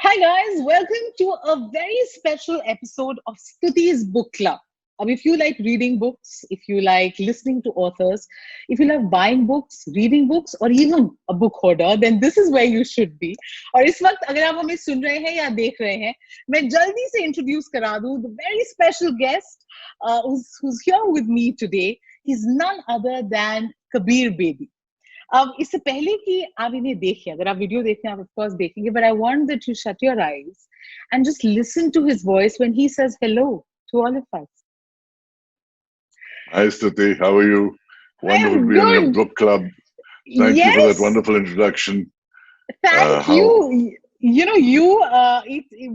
Hi guys, welcome to a very special episode of Stutee's Book Club. If you like reading books, if you like listening to authors, if you love buying books, reading books, or even a book hoarder, then this is where you should be. और इस वक्त अगर आप हमें सुन रहे हैं या देख रहे हैं, मैं जल्दी से introduce करा दूँ the very special guest who's here with me today. He's none other than Kabir Bedi. अब इससे पहले कि आप इन्हें देखें, अगर आप वीडियो देखें आप ऑफ कोर्स देखेंगे, but I want that you shut your eyes and just listen to his voice when he says hello to all of us. Hi, Stutee. How are you? I Wonderful to am be on your good. book club. Thank you for that Yes, wonderful introduction. thank How you.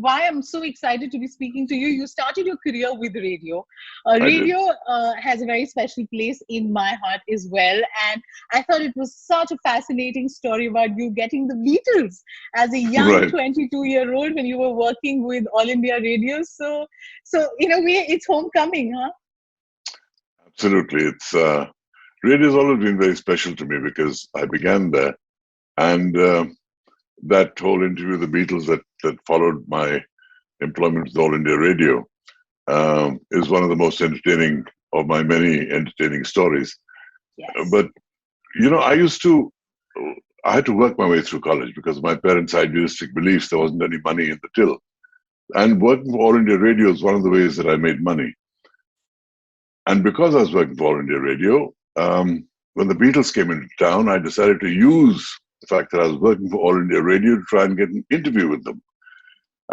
Why I'm so excited to be speaking to you. You started your career with radio. I did. Radio has a very special place in my heart as well. And I thought it was such a fascinating story about you getting the Beatles as a young Right. 22-year-old when you were working with All India Radio. So in a way, it's homecoming, huh? Absolutely. It's radio has always been very special to me because I began there, and that whole interview with the Beatles that followed my employment with All India Radio is one of the most entertaining of my many entertaining stories. Yes. But I had to work my way through college because of my parents' idealistic beliefs. There wasn't any money in the till. And working for All India Radio is one of the ways that I made money. And because I was working for All India Radio, when the Beatles came into town, I decided to use the fact that I was working for All India Radio to try and get an interview with them.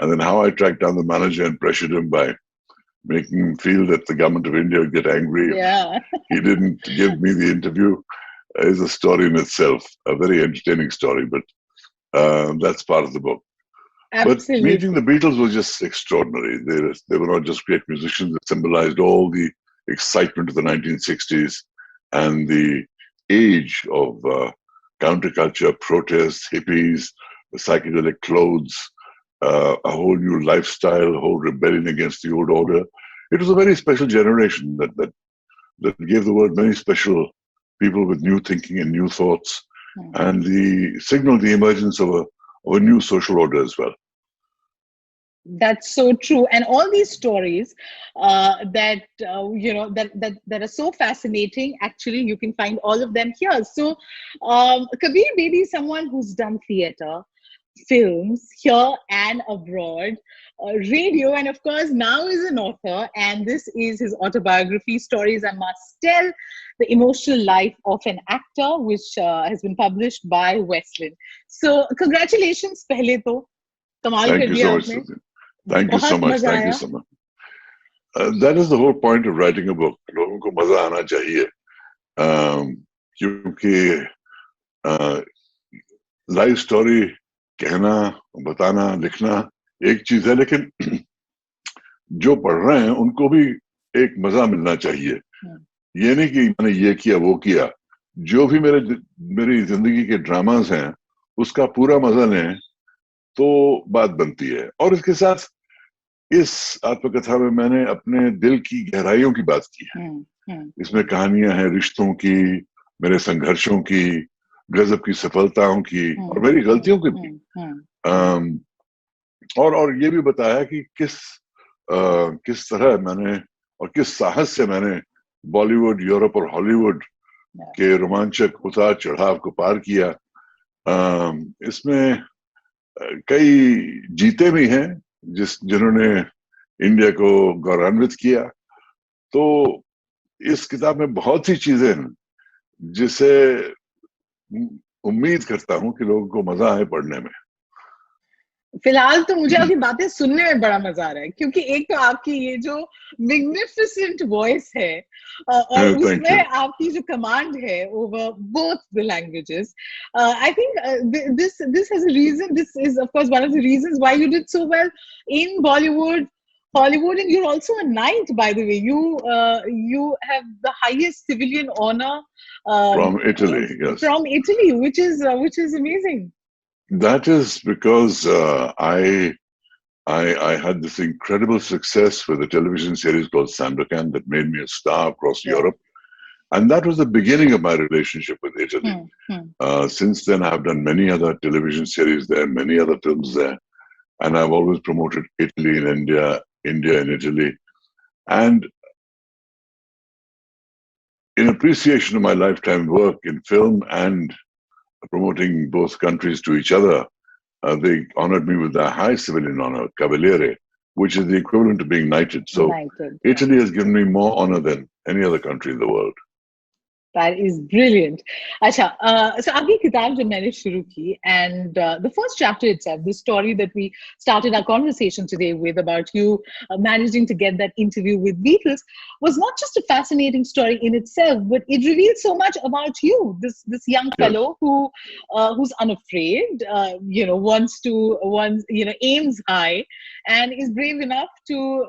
And then how I tracked down the manager and pressured him by making him feel that the government of India would get angry if he didn't give me the interview is a story in itself, a very entertaining story, but that's part of the book. Absolutely. But meeting the Beatles was just extraordinary. They were not just great musicians, they symbolized all the excitement of the 1960s and the age of counterculture, protests, hippies, the psychedelic clothes, a whole new lifestyle, a whole rebellion against the old order. It was a very special generation that gave the world many special people with new thinking and new thoughts, and signaled the emergence of a new social order as well. That's so true, and all these stories that are so fascinating. Actually, you can find all of them here. So, Kabir Bedi is someone who's done theater, films here and abroad, radio, and of course now is an author. And this is his autobiography, Stories I Must Tell: The Emotional Life of an Actor, which has been published by Westland. So, congratulations, pehle to. कमाल Thank कर you दिया so much. आपने. Susan. Thank you so बहुत much. मजा Thank you आया. so much. That is the whole point of writing a book. लोगों को मजा आना चाहिए, क्योंकि लाइफ स्टोरी कहना, बताना, लिखना एक चीज है, लेकिन जो पढ़ रहे हैं उनको भी एक मजा मिलना चाहिए. ये नहीं कि मैंने ये किया वो किया. जो भी मेरी जिंदगी के ड्रामास हैं उसका पूरा मजा लें तो बात बनती है. और इसके साथ इस आत्मकथा में मैंने अपने दिल की गहराइयों की बात की है. इसमें कहानियां हैं रिश्तों की, मेरे संघर्षों की, गजब की सफलताओं की और मेरी गलतियों की भी. और ये भी बताया कि किस तरह मैंने और किस साहस से मैंने बॉलीवुड, यूरोप और हॉलीवुड के रोमांचक उतार चढ़ाव को पार किया. इसमें कई जीते भी हैं जिन्होंने इंडिया को गौरवान्वित किया. तो इस किताब में बहुत सी चीजें हैं जिसे उम्मीद करता हूं कि लोगों को मजा आए पढ़ने में. फिलहाल तो मुझे आपकी बातें सुनने में बड़ा मजा आ रहा है, क्योंकि एक तो आपकी ये जो मैग्निफिसेंट वॉइस है और उसमें आपकी जो कमांड है over both the languages. I think this has a reason. This is of course one of the reasons why you did so well in Bollywood, Hollywood, and you're also a knight, by the way. You have the highest civilian honor from Italy. Yes, from Italy, which is amazing. That is because I had this incredible success with a television series called Sandokan that made me a star across Europe. And that was the beginning of my relationship with Italy. Since then, I've done many other television series there, many other films there. and I've always promoted Italy in India, India in Italy. And in appreciation of my lifetime work in film and promoting both countries to each other, they honored me with the high civilian honor, Cavaliere, which is the equivalent of being knighted. So United. Yeah. Italy has given me more honor than any other country in the world. That is brilliant. Acha, so abhi kitab jo maine shuru ki, and the first chapter itself, the story that we started our conversation today with about you managing to get that interview with Beatles, was not just a fascinating story in itself, but it reveals so much about you, this young Yes. fellow who's unafraid, aims high, and is brave enough to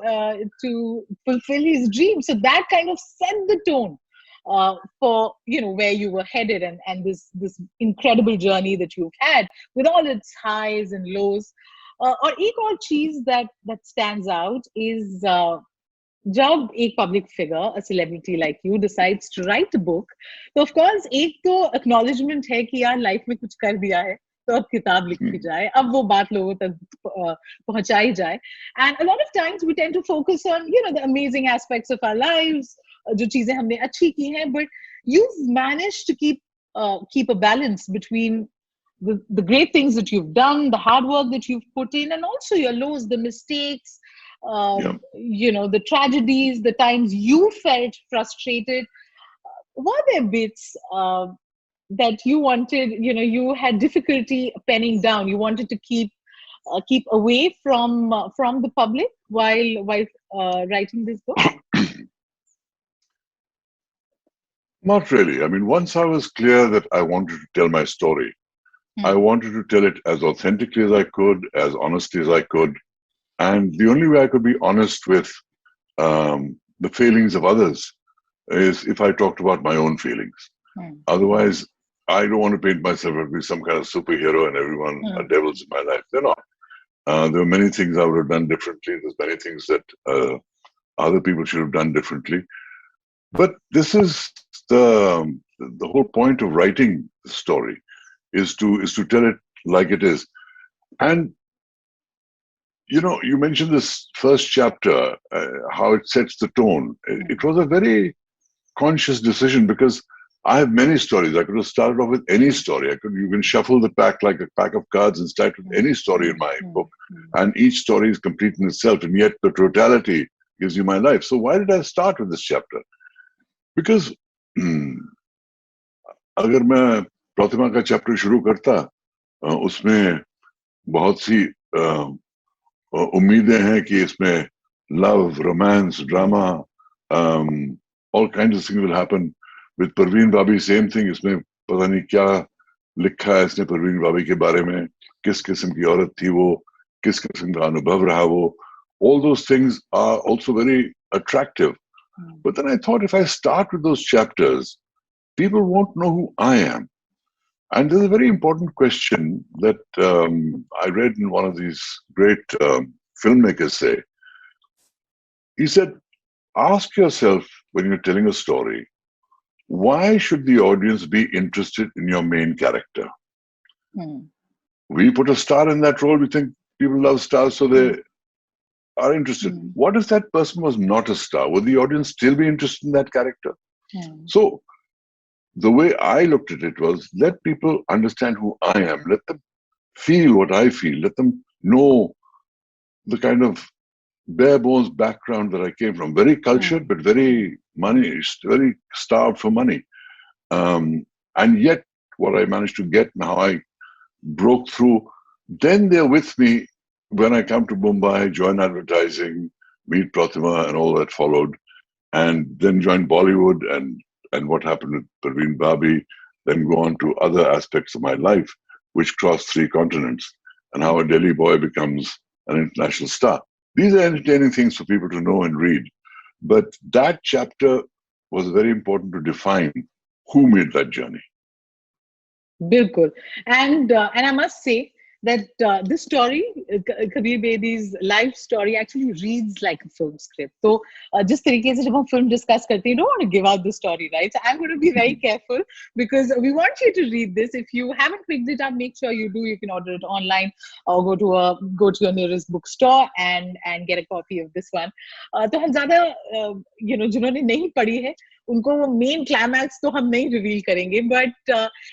fulfill his dream. So that kind of set the tone for where you were headed, and this incredible journey that you've had with all its highs and lows. और एक और चीज that stands out is जब एक public figure, a celebrity like you, decides to write a book, तो of course एक तो acknowledgement है कि यार life में कुछ कर दिया है, तो अब किताब लिखी जाए, अब वो बात लोगों तक पहुंचाई जाए. And a lot of times we tend to focus on the amazing aspects of our lives, जो चीजें हमने अच्छी की हैं, but you've managed to keep a balance between the great things that you've done, the hard work that you've put in, and also your lows, the mistakes, Yeah. the tragedies, the times you felt frustrated. Were there bits that you wanted, you had difficulty penning down? You wanted to keep away from the public while writing this book? Not really. I mean, once I was clear that I wanted to tell my story, I wanted to tell it as authentically as I could, as honestly as I could. And the only way I could be honest with the feelings of others is if I talked about my own feelings. Otherwise, I don't want to paint myself as be some kind of superhero and everyone are devils in my life. They're not. There are many things I would have done differently. There's many things that other people should have done differently. But this is the whole point of writing the story is to tell it like it is. And you mentioned this first chapter, how it sets the tone. It was a very conscious decision because I have many stories. I could have started off with any story. You can shuffle the pack like a pack of cards and start with any story in my book. And each story is complete in itself. And yet the totality gives you my life. So why did I start with this chapter? Because अगर मैं प्रतिमा का chapter शुरू करता उसमें बहुत सी उम्मीदें हैं कि इसमें love, romance, drama, all kinds of things will happen. With Parveen Babi, same thing. इसमें पता नहीं क्या लिखा है इसने परवीन बाबी के बारे में, किस किस्म की औरत थी वो, किस किस्म का अनुभव रहा वो. All those things are also very attractive. But then I thought if I start with those chapters, people won't know who I am. And there's a very important question that I read in one of these great filmmakers say. He said, ask yourself when you're telling a story, why should the audience be interested in your main character? We put a star in that role. We think people love stars, so they are interested. What if that person was not a star? Would the audience still be interested in that character? So the way I looked at it was, let people understand who I am. Let them feel what I feel. Let them know the kind of bare bones background that I came from. Very cultured, but very very starved for money. And yet what I managed to get and how I broke through, then they're with me when I come to Mumbai, join advertising, meet Pratima and all that followed, and then join Bollywood and what happened with Parveen Babi, then go on to other aspects of my life, which crossed 3 continents, and how a Delhi boy becomes an international star. These are entertaining things for people to know and read. But that chapter was very important to define who made that journey. Bilkul. And I must say that this story, Kabir Bedi's life story, actually reads like a film script. So, just तरीके से जब हम film discuss करते हैं, you don't want to give out the story, right? So, I'm going to be very careful because we want you to read this. If you haven't picked it up, make sure you do. You can order it online or go to your nearest bookstore and get a copy of this one. तो हम ज़्यादा जिन्होंने नहीं पढ़ी है उनको वो main climax तो हम नहीं रिवील करेंगे but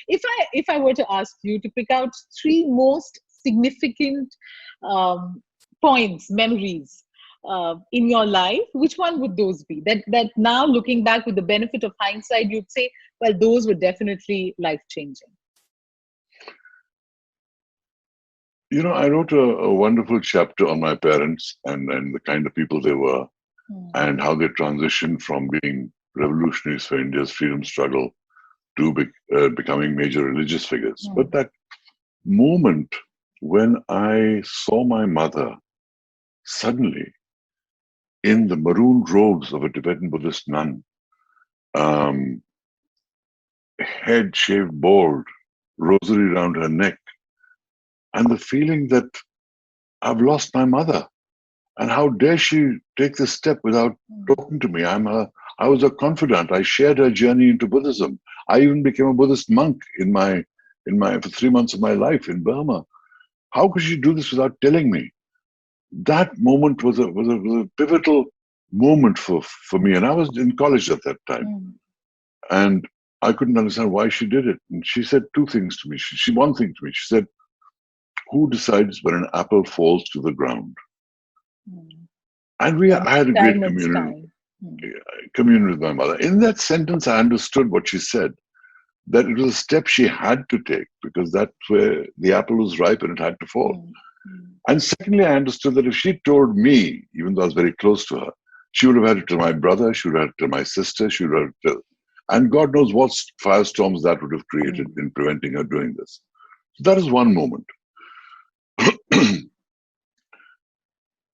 if I were to ask you to pick out three most significant points, memories in your life, which one would those be? That now looking back with the benefit of hindsight, you'd say, well, those were definitely life changing. I wrote a wonderful chapter on my parents and the kind of people they were, and how they transitioned from being revolutionaries for India's freedom struggle to becoming major religious figures. But that moment when I saw my mother suddenly in the maroon robes of a Tibetan Buddhist nun, head shaved bald, rosary around her neck, and the feeling that I've lost my mother. And how dare she take this step without talking to me? I was a confidant. I shared her journey into Buddhism. I even became a Buddhist monk for 3 months of my life in Burma. How could she do this without telling me? That moment was a pivotal moment for me. And I was in college at that time. And I couldn't understand why she did it. And she said two things to me. One thing to me. She said, "Who decides when an apple falls to the ground?" And I had a great communion with my mother. In that sentence, I understood what she said, that it was a step she had to take because that's where the apple was ripe and it had to fall. And secondly, I understood that if she told me, even though I was very close to her, she would have had to tell my brother, she would have had to tell my sister, she would have had to, and God knows what firestorms that would have created in preventing her doing this. So that is one moment.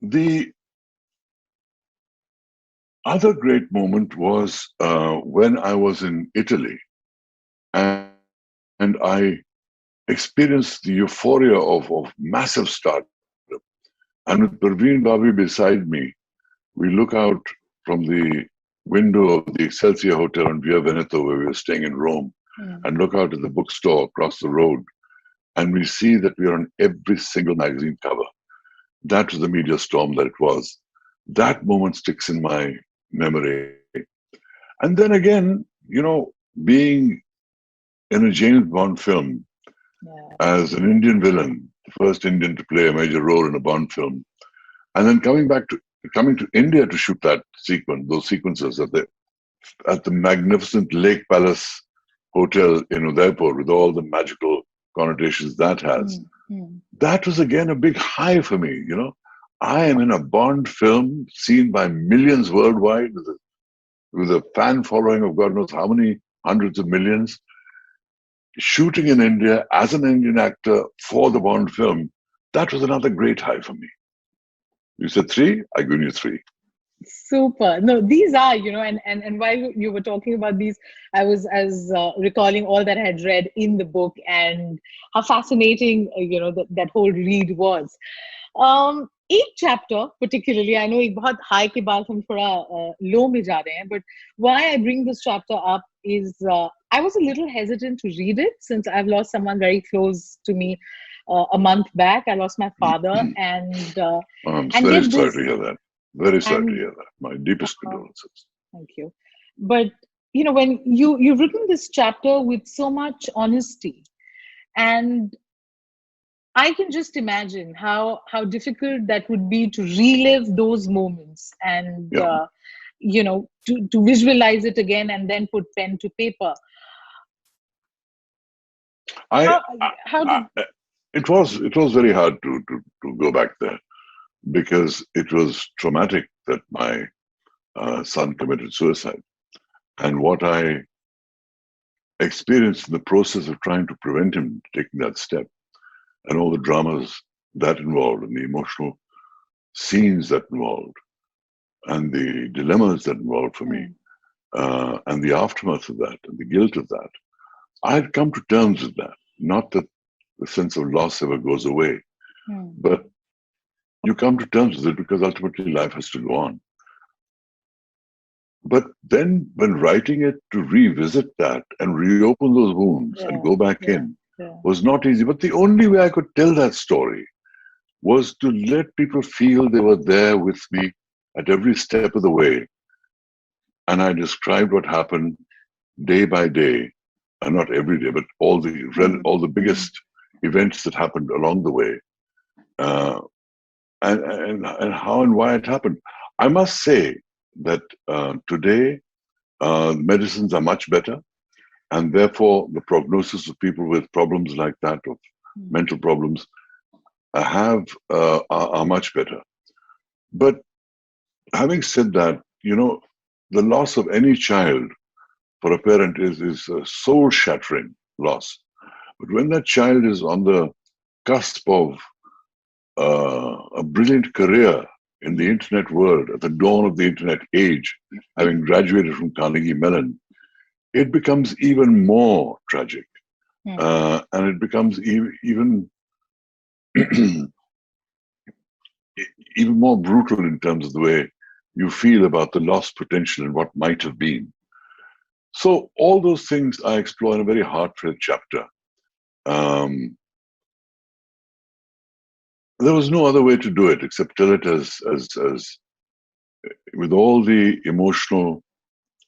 The other great moment was when I was in Italy and I experienced the euphoria of massive stardom. And with Parveen Babi beside me, we look out from the window of the Excelsior Hotel in Via Veneto, where we were staying in Rome, and look out at the bookstore across the road, and we see that we are on every single magazine cover. That was the media storm that it was. That moment sticks in my memory. And then again, being in a James Bond film as an Indian villain, the first Indian to play a major role in a Bond film, and then coming to India to shoot those sequences at the magnificent Lake Palace Hotel in Udaipur with all the magical connotations that has. That was again a big high for me. I am in a Bond film seen by millions worldwide with a fan following of God knows how many hundreds of millions, shooting in India as an Indian actor for the Bond film. That was another great high for me. You said 3, I give you 3. Super. No, these are, and while you were talking about these, I was recalling all that I had read in the book and how fascinating, that whole read was. एक chapter particularly, I know एक बहुत high के बाद हम थोड़ा low में जा रहे हैं, but why I bring this chapter up is I was a little hesitant to read it since I've lost someone very close to me a month back. I lost my father, and I'm very sorry to hear that. Very sorry to hear that. My deepest condolences. Thank you. But when you've written this chapter with so much honesty, and I can just imagine how difficult that would be to relive those moments and to visualize it again and then put pen to paper. It was very hard to go back there because it was traumatic that my son committed suicide, and what I experienced in the process of trying to prevent him taking that step, and all the dramas that involved, and the emotional scenes that involved, and the dilemmas that involved for me, and the aftermath of that, and the guilt of that. I had come to terms with that. Not that the sense of loss ever goes away. Hmm. But you come to terms with it because ultimately life has to go on. But then when writing it, to revisit that and reopen those wounds and Yeah, go back yeah, in yeah. was not easy. But the only way I could tell that story was to let people feel they were there with me at every step of the way. And I described what happened day by day, and not every day, but Hmm. all the Hmm. biggest events that happened along the way, uh, and how and why it happened. I must say that today medicines are much better, and therefore the prognosis of people with problems like that, of Hmm. mental problems, are much better. But having said that, the loss of any child for a parent is a soul shattering loss. But when that child is on the cusp of a brilliant career in the internet world, at the dawn of the internet age, having graduated from Carnegie Mellon, it becomes even more tragic. Hmm. And it becomes even even more brutal in terms of the way you feel about the lost potential and what might have been. So all those things I explore in a very heartfelt chapter. Um, there was no other way to do it except tell it as with all the emotional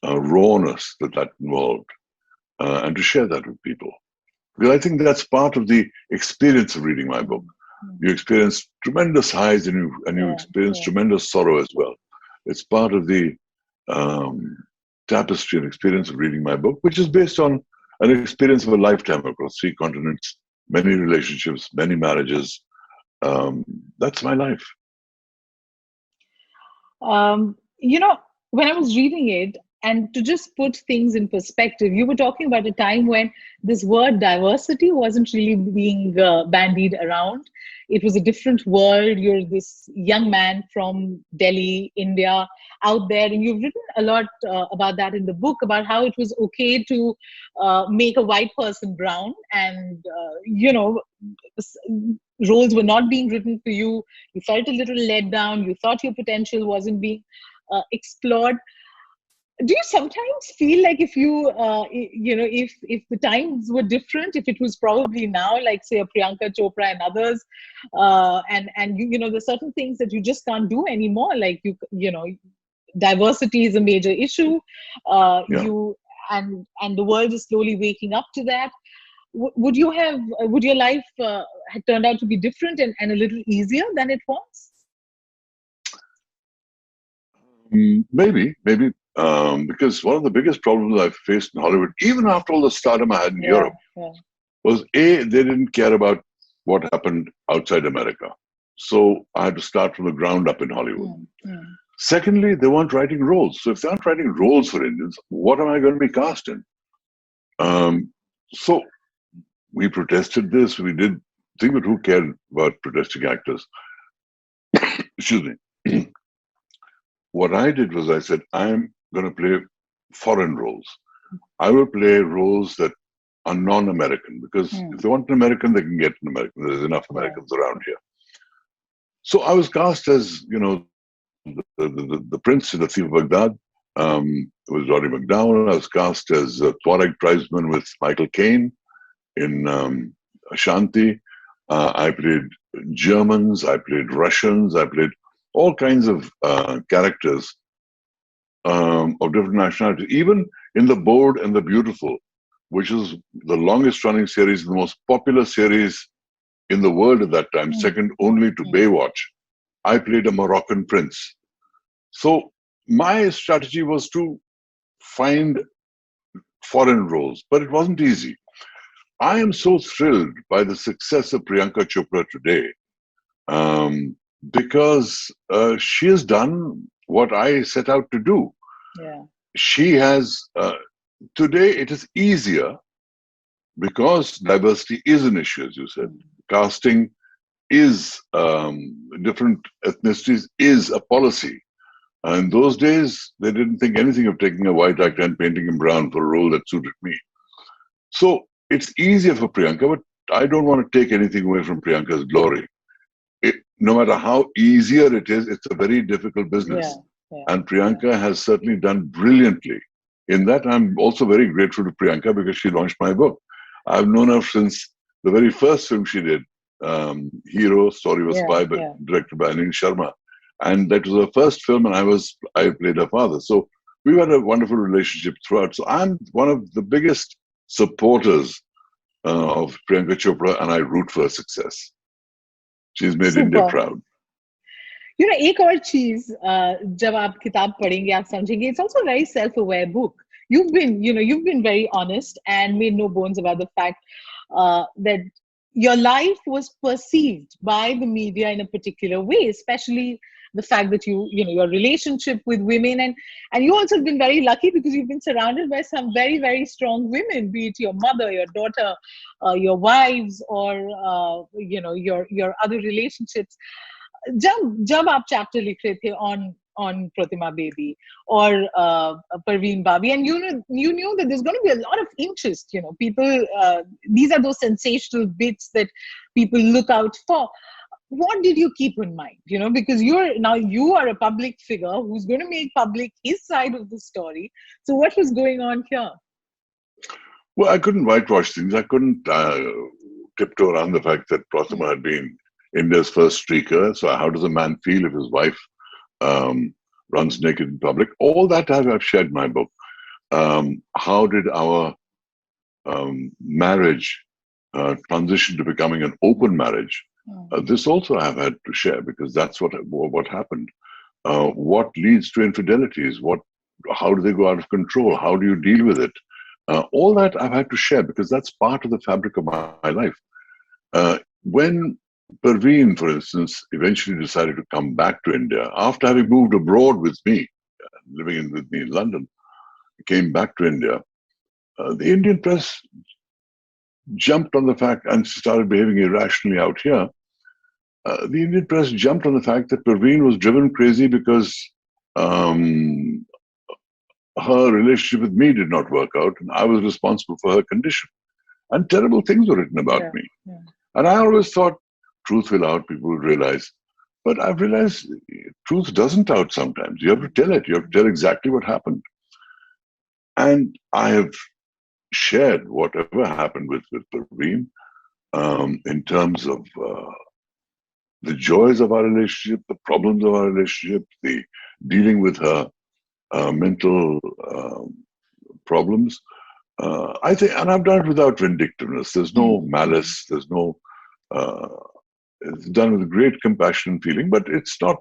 rawness that involved, and to share that with people. Because I think that's part of the experience of reading my book. Hmm. Hmm. You experience tremendous highs and you Yeah, experience yeah. tremendous sorrow as well. It's part of the um, tapestry and experience of reading my book, which is based on an experience of a lifetime across 3 continents, many relationships, many marriages. That's my life. You know, when I was reading it, and to just put things in perspective, you were talking about a time when this word diversity wasn't really being bandied around. It was a different world. You're this young man from Delhi, India, out there, and you've written a lot about that in the book, about how it was okay to make a white person brown, and roles were not being written for you. You felt a little let down. You thought your potential wasn't being explored. Do you sometimes feel like if you if the times were different, if it was probably now, like say a Priyanka Chopra and others, and there's certain things that you just can't do anymore, like diversity is a major issue, Yeah. you and the world is slowly waking up to that. Would your life had turned out to be different and a little easier than it was? Maybe, because one of the biggest problems I've faced in Hollywood, even after all the stardom I had in Yeah, Europe, yeah. was A, they didn't care about what happened outside America. So I had to start from the ground up in Hollywood. Hmm, hmm, Secondly, they weren't writing roles. So if they aren't writing roles for Indians, what am I going to be cast in? Um, so we protested this. We did think, but who cared about protesting actors? Excuse me. What I did was I said, I'm going to play foreign roles. I will play roles that are non-American because if hmm. they want an American, they can get an American. There's enough Yeah. Americans around here. So I was cast as, the prince in the Thief of Baghdad. It was Roddy McDowell. I was cast as a Tuareg tribesman with Michael Caine in Ashanti. I played Germans. I played Russians. I played all kinds of characters of different nationalities. Even in The Bold and the Beautiful, which is the longest running series, the most popular series in the world at that time, Hmm, second only to hmm, Baywatch, I played a Moroccan prince. So my strategy was to find foreign roles, but it wasn't easy. I am so thrilled by the success of Priyanka Chopra today, um, because she has done what I set out to do. yeah. She has, today it is easier because diversity is an issue, as you said. Hmm, Casting is different ethnicities is a policy. And in those days, they didn't think anything of taking a white actor and painting him brown for a role that suited me. So it's easier for Priyanka, but I don't want to take anything away from Priyanka's glory. No matter how easier it is, it's a very difficult Yeah, business. yeah, And yeah, Priyanka has certainly done brilliantly. In that, I'm also very grateful to Priyanka because she launched my book. I've known her since the very first film she did, Hero, Story Was yeah, Spy, yeah. directed by Anil Sharma. And that was her first film, and I played her father. So we've had a wonderful relationship throughout. So I'm one of the biggest supporters of Priyanka Chopra, and I root for her success. She's made India Super. proud. एक और चीज जब आप किताब पढ़ेंगे आप समझेंगे it's also a very self-aware book. You've been very honest and made no bones about the fact that your life was perceived by the media in a particular way, especially the fact that your relationship with women, and you also have been very lucky because you've been surrounded by some very, very strong women, be it your mother, your daughter, your wives, or your other relationships. जब आप chapter लिख रहे थे on Pratima Bedi or Parveen Babi, and you knew that there's going to be a lot of interest. People, these are those sensational bits that people look out for. What did you keep in mind? Because you are a public figure who's going to make public his side of the story. So what was going on here? Well, I couldn't whitewash things. I couldn't tiptoe around the fact that Prathama had been India's first streaker. So how does a man feel if his wife um, runs naked in public? All that I've shared in my book. How did our marriage transition to becoming an open marriage? This also I've had to share because that's what happened. What leads to infidelities? How do they go out of control? How do you deal with it? All that I've had to share because that's part of the fabric of my life. When Parveen, for instance, eventually decided to come back to India after having moved abroad with me, living with me in London, came back to India, the Indian press jumped on the fact and started behaving irrationally out here. The Indian press jumped on the fact that Parveen was driven crazy because um, her relationship with me did not work out, and I was responsible for her condition. And terrible things were written about Yeah, me. yeah. And I always thought truth will out, people will realize. But I've realized truth doesn't out sometimes. You have to tell it. You have to tell exactly what happened. And I have shared whatever happened with Parveen in terms of the joys of our relationship, the problems of our relationship, the dealing with her mental problems. I think, and I've done it without vindictiveness. There's no malice. There's no. It's done with great compassion and feeling, but it's not.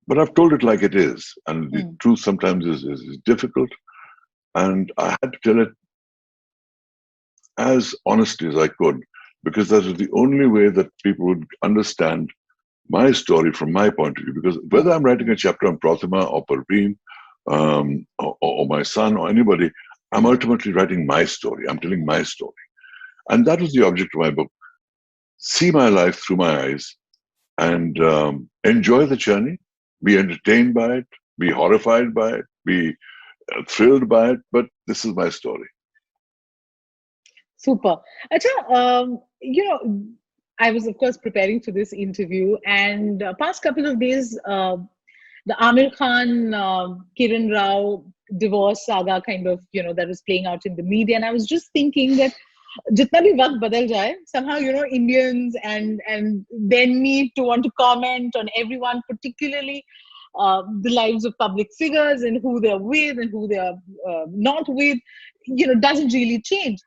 But I've told it like it is, and the truth sometimes is difficult, and I had to tell it as honestly as I could, because that was the only way that people would understand my story from my point of view. Because whether I'm writing a chapter on Prathama or Parveen, or my son or anybody, I'm ultimately writing my story. I'm telling my story. And that was the object of my book. See my life through my eyes and enjoy the journey, be entertained by it, be horrified by it, be thrilled by it. But this is my story. Super. Acha, I was, of course, preparing for this interview, and past couple of days, the Amir Khan, Kiran Rao divorce saga kind of, that was playing out in the media. And I was just thinking that jitna bhi waqt badal jaye, somehow, Indians and their need to want to comment on everyone, particularly the lives of public figures and who they're with and who they're not with, doesn't really change.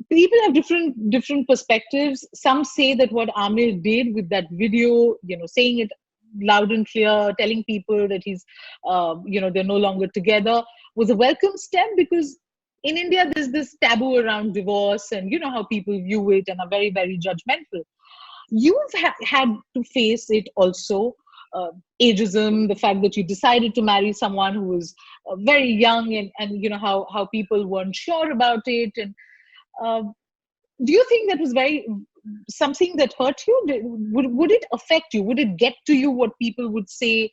People have different perspectives. Some say that what Amir did with that video, saying it loud and clear, telling people that they're no longer together, was a welcome step, because in India there's this taboo around divorce, and you know how people view it and are very, very judgmental. You've had to face it also. Ageism, the fact that you decided to marry someone who was very young, and how people weren't sure about it, and uh, do you think that was very something that hurt you? Would it affect you? Would it get to you what people would say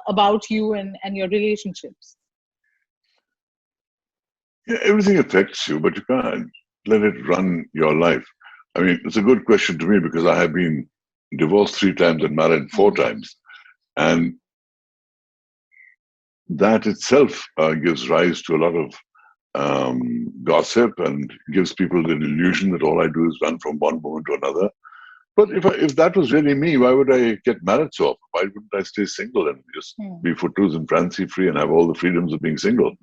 about you and your relationships? Yeah, everything affects you, but you can't. let it run your life? I mean, it's a good question to me because I have been divorced 3 times and married 4 times. And that itself gives rise to a lot of gossip and gives people the illusion that all I do is run from one woman to another. But if that was really me, why would I get married so often? Why wouldn't I stay single and just be footloose and fancy free and have all the freedoms of being single?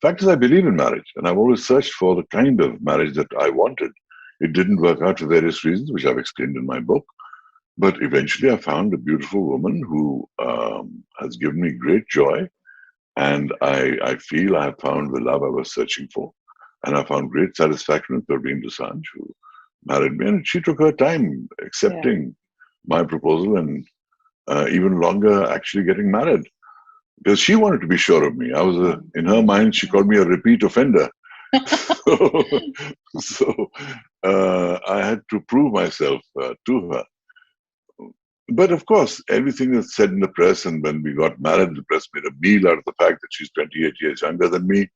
Fact is, I believe in marriage, and I've always searched for the kind of marriage that I wanted. It didn't work out for various reasons, which I've explained in my book. But eventually, I found a beautiful woman who has given me great joy, and I feel I have found the love I was searching for. And I found great satisfaction with Parveen Dosanjh, who married me. And she took her time accepting my proposal and even longer actually getting married. Because she wanted to be sure of me. I was, in her mind, she called me a repeat offender. So I had to prove myself to her. But of course, everything that's said in the press, and when we got married, the press made a meal out of the fact that she's 28 years younger than me.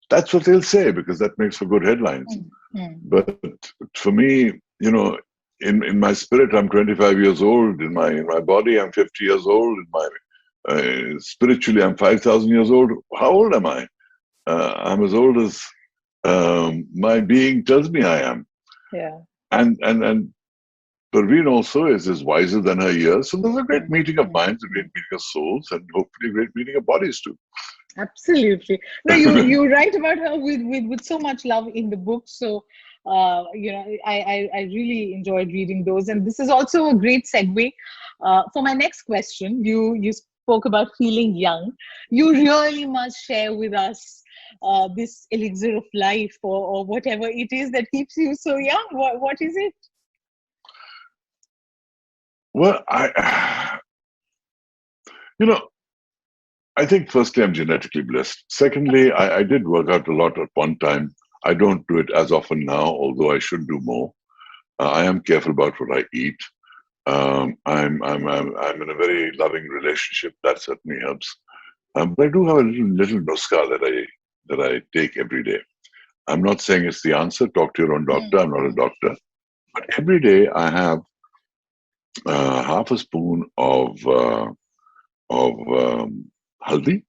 That's what they'll say because that makes for good headlines. But for me, you know, in my spirit, I'm 25 years old. In my body, I'm 50 years old. In my spiritually, I'm 5,000 years old. How old am I? I'm as old as my being tells me I am. Yeah. And Parveen also is wiser than her years. So there's a great meeting of minds, a great meeting of souls, and hopefully a great meeting of bodies too. Absolutely. No, you write about her with so much love in the book. So you know, I really enjoyed reading those. And this is also a great segue for my next question. You spoke about feeling young. You really must share with us this elixir of life or whatever it is that keeps you so young. What is it? Well, you know, I think firstly, I'm genetically blessed. Secondly, I did work out a lot at one time. I don't do it as often now, although I should do more. I am careful about what I eat. I'm in a very loving relationship. That certainly helps. But I do have a little nuska that I take every day. I'm not saying it's the answer. Talk to your own doctor. I'm not a doctor. But every day I have half a spoon of haldi,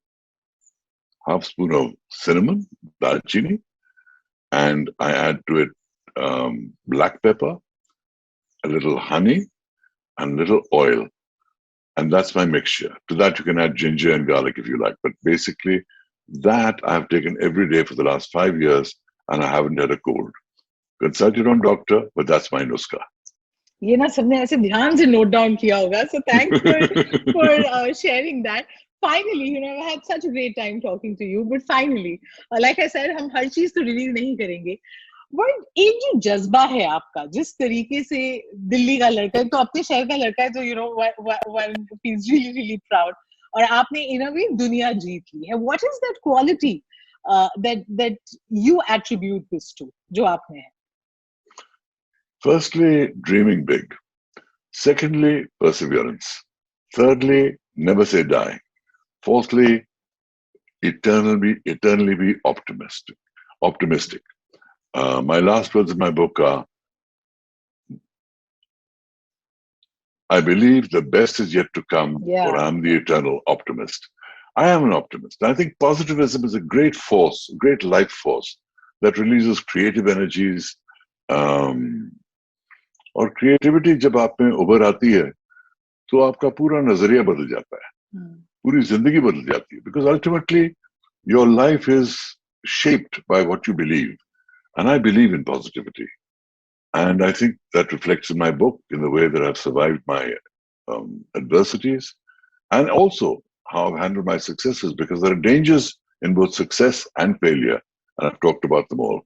half spoon of cinnamon, dalchini, and I add to it black pepper, a little honey, and a little oil. And that's my mixture. To that, you can add ginger and garlic if you like. But basically, that I've taken every day for the last 5 years, and I haven't had a cold. Consult your own doctor, but that's my nuska. ये ना सबने ऐसे ध्यान से note down किया होगा. So thanks for sharing that. Finally, you know, I had such a great time talking to you. But finally, like I said, हम हर चीज तो रिलीज नहीं करेंगे. But एक जो जज्बा है आपका, जिस तरीके से दिल्ली का लड़का है, तो अपने शहर का लड़का है, तो you know, one feels really really proud. और आपने in a way दुनिया जीत ली है. What is that quality that you attribute this to, जो आप में है? Firstly, dreaming big. Secondly, perseverance. Thirdly, never say die. Fourthly, eternally be optimistic. My last words in my book are, I believe the best is yet to come, for I'm the eternal optimist. I am an optimist. I think positivism is a great force, a great life force that releases creative energies. और creativity जब आप में उभर आती है तो आपका पूरा नजरिया बदल जाता है, पूरी जिंदगी बदल जाती है. Because ultimately your life is shaped by what you believe, and I believe in positivity, and I think that reflects in my book in the way that I've survived my adversities, and also how I've handled my successes, because there are dangers in both success and failure, and I've talked about them all.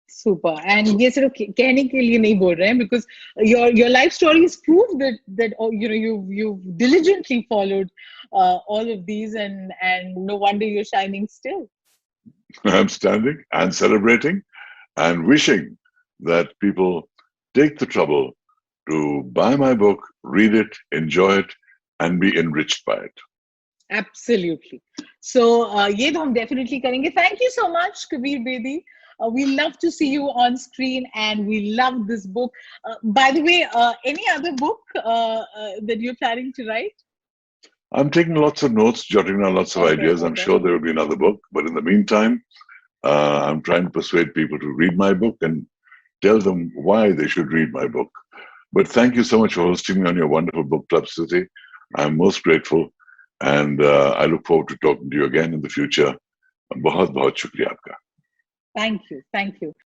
Super. And ये सिर्फ कहने के लिए नहीं बोल रहे हैं, because your life story is proof that you know you've diligently followed all of these, and no wonder you're shining still. I'm standing and celebrating and wishing that people take the trouble to buy my book, read it, enjoy it, and be enriched by it. Absolutely. So ये तो हम definitely करेंगे. Thank you so much, Kabir Bedi. We love to see you on screen, and we love this book. By the way, any other book that you're planning to write? I'm taking lots of notes, jotting down lots of Okay, ideas. I'm okay. sure there will be another book. But in the meantime, I'm trying to persuade people to read my book and tell them why they should read my book. But thank you so much for hosting me on your wonderful book club, Stutee. I'm most grateful. And I look forward to talking to you again in the future. बहुत बहुत शुक्रिया आपका. Thank you. Thank you.